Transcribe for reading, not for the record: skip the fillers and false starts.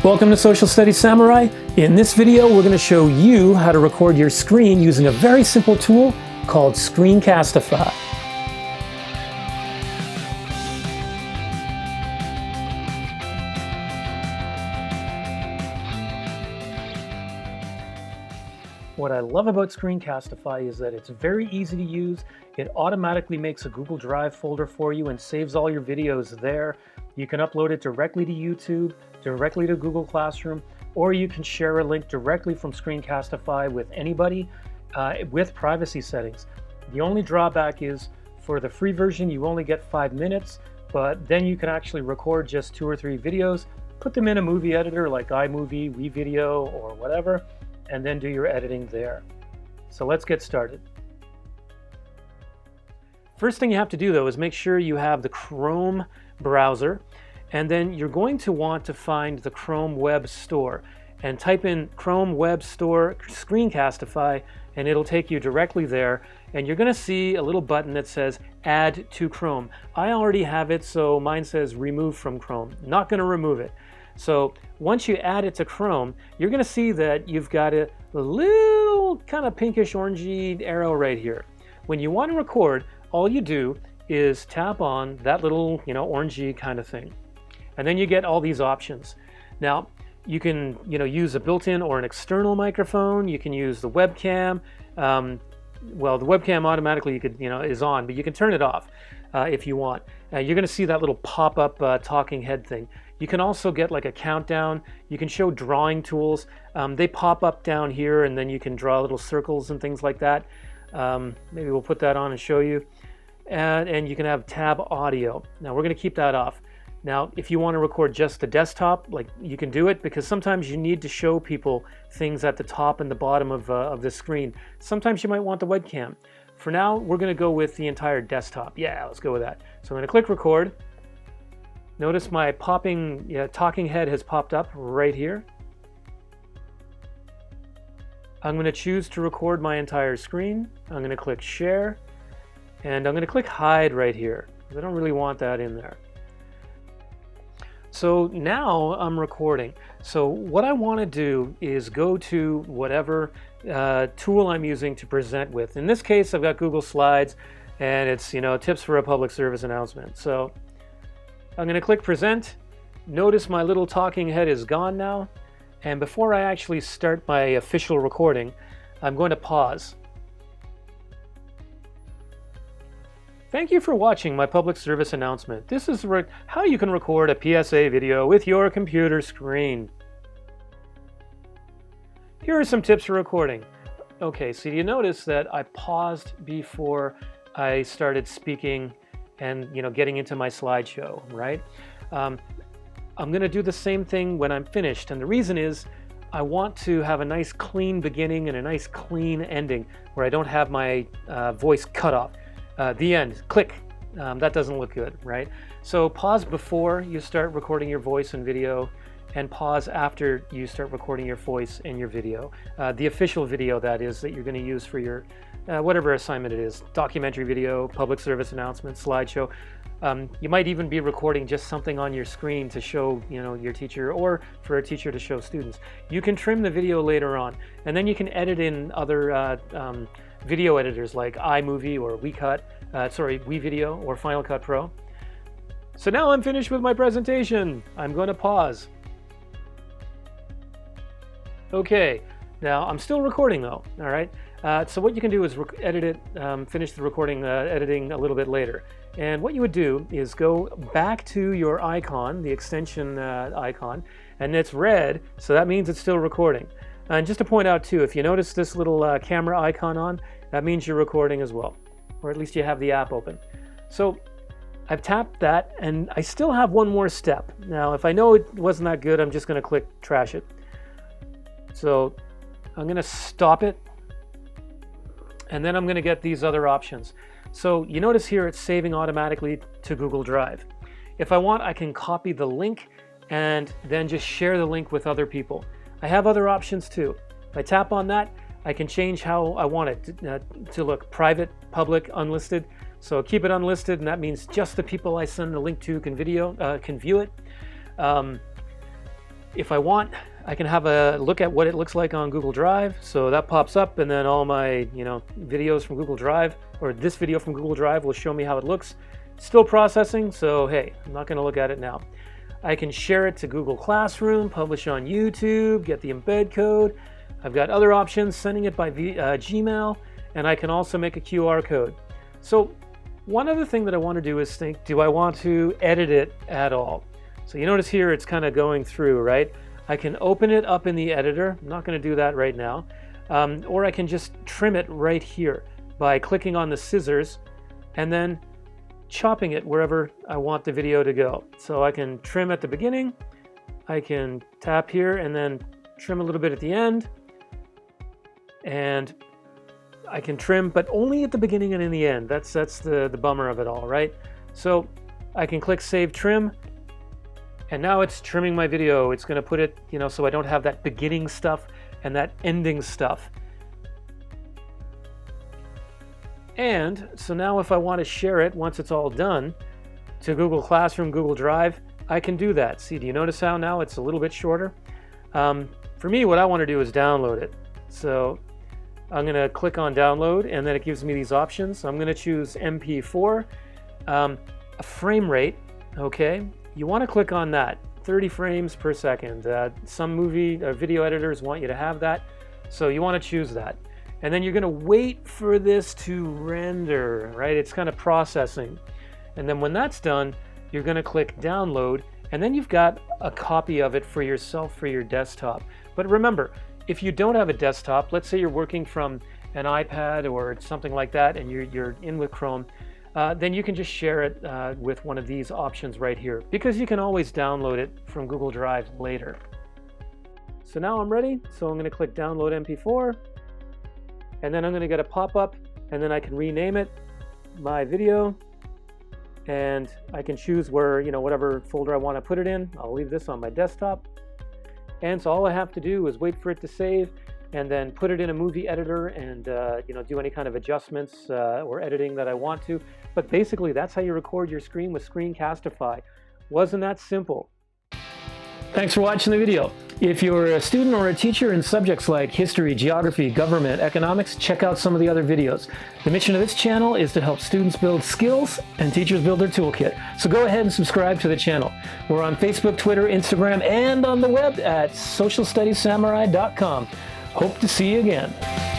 Welcome to Social Studies Samurai. In this video, we're going to show you how to record your screen using a very simple tool called Screencastify. What I love about Screencastify is that it's very easy to use. It automatically makes a Google Drive folder for you and saves all your videos there. You can upload it directly to YouTube, directly to Google Classroom, or you can share a link directly from Screencastify with anybody with privacy settings. The only drawback is for the free version, you only get 5 minutes, but then you can actually record just 2 or 3 videos, put them in a movie editor like iMovie, WeVideo, or whatever, and then do your editing there. So let's get started. First thing you have to do though is make sure you have the Chrome browser, and then you're going to want to find the Chrome Web Store and type in Chrome Web Store Screencastify, and it'll take you directly there, and you're going to see a little button that says Add to Chrome. I already have it, so mine says Remove from Chrome. Not going to remove it. So once you add it to Chrome, you're going to see that you've got a little kind of pinkish orangey arrow right here. When you want to record, all you do is tap on that little, orangey kind of thing. And then you get all these options. Now, you can, use a built-in or an external microphone. You can use the webcam. Well, the webcam automatically is on, but you can turn it off if you want. You're going to see that little pop-up talking head thing. You can also get like a countdown. You can show drawing tools. They pop up down here, and then you can draw little circles and things like that. Maybe we'll put that on and show you. And you can have tab audio. Now we're going to keep that off. Now, if you want to record just the desktop, you can do it, because sometimes you need to show people things at the top and the bottom of the screen. Sometimes you might want the webcam. For now, we're going to go with the entire desktop. Yeah, let's go with that. So I'm going to click record. Notice my popping talking head has popped up right here. I'm going to choose to record my entire screen. I'm going to click share, and I'm going to click hide right here, because I don't really want that in there. So now I'm recording. So what I want to do is go to whatever tool I'm using to present with. In this case, I've got Google Slides, and it's tips for a public service announcement. So I'm going to click present. Notice my little talking head is gone now. And before I actually start my official recording, I'm going to pause. Thank you for watching my public service announcement. This is how you can record a PSA video with your computer screen. Here are some tips for recording. Okay, so you notice that I paused before I started speaking and getting into my slideshow, right? I'm going to do the same thing when I'm finished, and the reason is I want to have a nice clean beginning and a nice clean ending where I don't have my voice cut off. The end, click. That doesn't look good, right? So pause before you start recording your voice and video, and pause after you start recording your voice and your video. The official video, that is, that you're going to use for your whatever assignment it is, documentary video, public service announcement, slideshow. You might even be recording just something on your screen to show your teacher, or for a teacher to show students. You can trim the video later on, and then you can edit in other video editors like iMovie or WeVideo or Final Cut Pro. So now I'm finished with my presentation. I'm going to pause. Okay, now I'm still recording though, all right? So what you can do is edit it, finish the recording, editing a little bit later. And what you would do is go back to your icon, the extension icon, and it's red, so that means it's still recording. And just to point out too, if you notice this little camera icon on, that means you're recording as well, or at least you have the app open. So I've tapped that, and I still have one more step. Now, if I know it wasn't that good, I'm just going to click trash it. So I'm going to stop it, and then I'm going to get these other options. So you notice here it's saving automatically to Google Drive. If I want, I can copy the link and then just share the link with other people. I have other options too. If I tap on that, I can change how I want it to look: private, public, unlisted. So keep it unlisted, and that means just the people I send the link to can view it. if I want, I can have a look at what it looks like on Google Drive. So that pops up, and then all my videos from Google Drive, or this video from Google Drive, will show me how it looks. Still processing, so hey, I'm not going to look at it now. I can share it to Google Classroom, publish on YouTube, get the embed code. I've got other options, sending it by Gmail, and I can also make a QR code. So one other thing that I want to do is think, do I want to edit it at all? So you notice here it's kind of going through, right? I can open it up in the editor. I'm not going to do that right now. Or I can just trim it right here by clicking on the scissors and then chopping it wherever I want the video to go. So I can trim at the beginning, I can tap here and then trim a little bit at the end, and I can trim, but only at the beginning and in the end. That's the bummer of it all, right? So I can click Save Trim, and now it's trimming my video. It's going to put it, so I don't have that beginning stuff and that ending stuff. And so now if I want to share it once it's all done to Google Classroom, Google Drive, I can do that. See, do you notice how now it's a little bit shorter? For me, what I want to do is download it. So I'm going to click on download, and then it gives me these options. So I'm going to choose MP4, a frame rate. Okay, you want to click on that, 30 frames per second. Some video editors want you to have that, so you want to choose that. And then you're going to wait for this to render, right? It's kind of processing. And then when that's done, you're going to click download, and then you've got a copy of it for yourself for your desktop. But remember, if you don't have a desktop, let's say you're working from an iPad or something like that, and you're in with Chrome, then you can just share it with one of these options right here, because you can always download it from Google Drive later. So now I'm ready. So I'm going to click download MP4. And then I'm going to get a pop-up, and then I can rename it, my video, and I can choose where, whatever folder I want to put it in. I'll leave this on my desktop. And so all I have to do is wait for it to save, and then put it in a movie editor and, do any kind of adjustments or editing that I want to. But basically, that's how you record your screen with Screencastify. Wasn't that simple? Thanks for watching the video. If you're a student or a teacher in subjects like history, geography, government, economics, check out some of the other videos. The mission of this channel is to help students build skills and teachers build their toolkit. So go ahead and subscribe to the channel. We're on Facebook, Twitter, Instagram, and on the web at socialstudiessamurai.com. Hope to see you again.